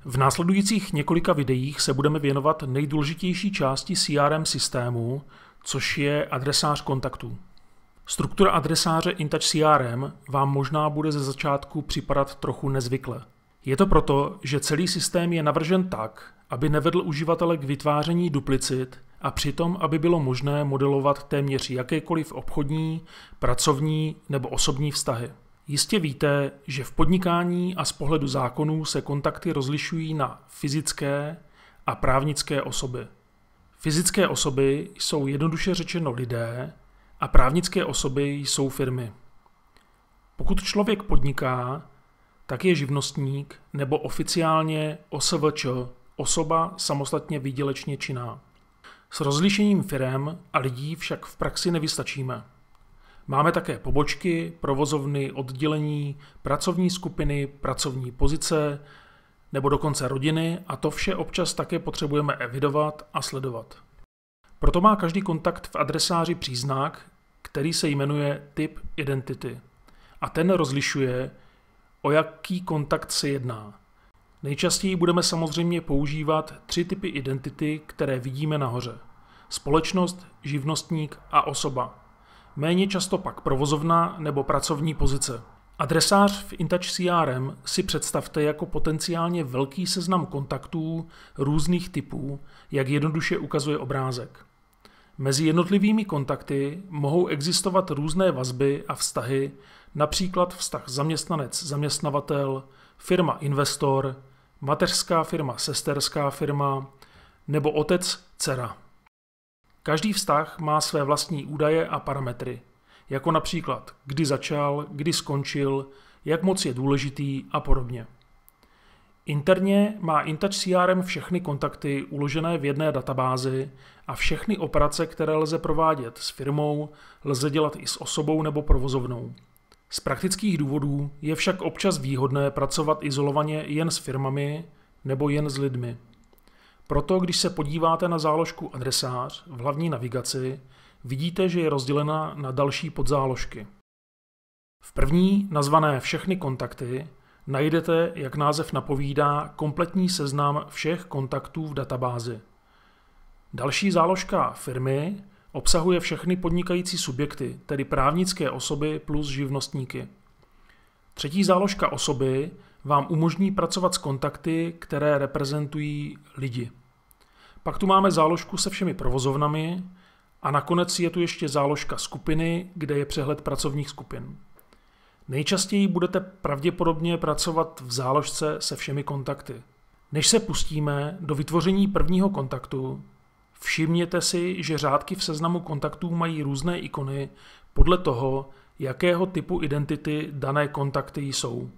V následujících několika videích se budeme věnovat nejdůležitější části CRM systému, což je adresář kontaktů. Struktura adresáře InTouch CRM vám možná bude ze začátku připadat trochu nezvykle. Je to proto, že celý systém je navržen tak, aby nevedl uživatele k vytváření duplicit a přitom, aby bylo možné modelovat téměř jakékoliv obchodní, pracovní nebo osobní vztahy. Jistě víte, že v podnikání a z pohledu zákonů se kontakty rozlišují na fyzické a právnické osoby. Fyzické osoby jsou jednoduše řečeno lidé a právnické osoby jsou firmy. Pokud člověk podniká, tak je živnostník nebo oficiálně OSVČ, osoba samostatně výdělečně činná. S rozlišením firem a lidí však v praxi nevystačíme. Máme také pobočky, provozovny, oddělení, pracovní skupiny, pracovní pozice nebo dokonce rodiny a to vše občas také potřebujeme evidovat a sledovat. Proto má každý kontakt v adresáři příznak, který se jmenuje typ identity. A ten rozlišuje, o jaký kontakt se jedná. Nejčastěji budeme samozřejmě používat 3 typy identity, které vidíme nahoře. Společnost, živnostník a osoba. Méně často pak provozovna nebo pracovní pozice. Adresář v InTouch CRM si představte jako potenciálně velký seznam kontaktů různých typů, jak jednoduše ukazuje obrázek. Mezi jednotlivými kontakty mohou existovat různé vazby a vztahy, například vztah zaměstnanec-zaměstnavatel, firma-investor, mateřská firma-sesterská firma nebo otec-dcera. Každý vztah má své vlastní údaje a parametry, jako například kdy začal, kdy skončil, jak moc je důležitý a podobně. Interně má InTouch CRM všechny kontakty uložené v jedné databázi a všechny operace, které lze provádět s firmou, lze dělat i s osobou nebo provozovnou. Z praktických důvodů je však občas výhodné pracovat izolovaně jen s firmami nebo jen s lidmi. Proto, když se podíváte na záložku adresář v hlavní navigaci, vidíte, že je rozdělena na další podzáložky. V první, nazvané Všechny kontakty, najdete, jak název napovídá, kompletní seznam všech kontaktů v databázi. Další záložka Firmy obsahuje všechny podnikající subjekty, tedy právnické osoby plus živnostníky. Třetí záložka Osoby vám umožní pracovat s kontakty, které reprezentují lidi. Pak tu máme záložku se všemi provozovnami a nakonec je tu ještě záložka Skupiny, kde je přehled pracovních skupin. Nejčastěji budete pravděpodobně pracovat v záložce se všemi kontakty. Než se pustíme do vytvoření prvního kontaktu, všimněte si, že řádky v seznamu kontaktů mají různé ikony podle toho, jakého typu identity dané kontakty jsou.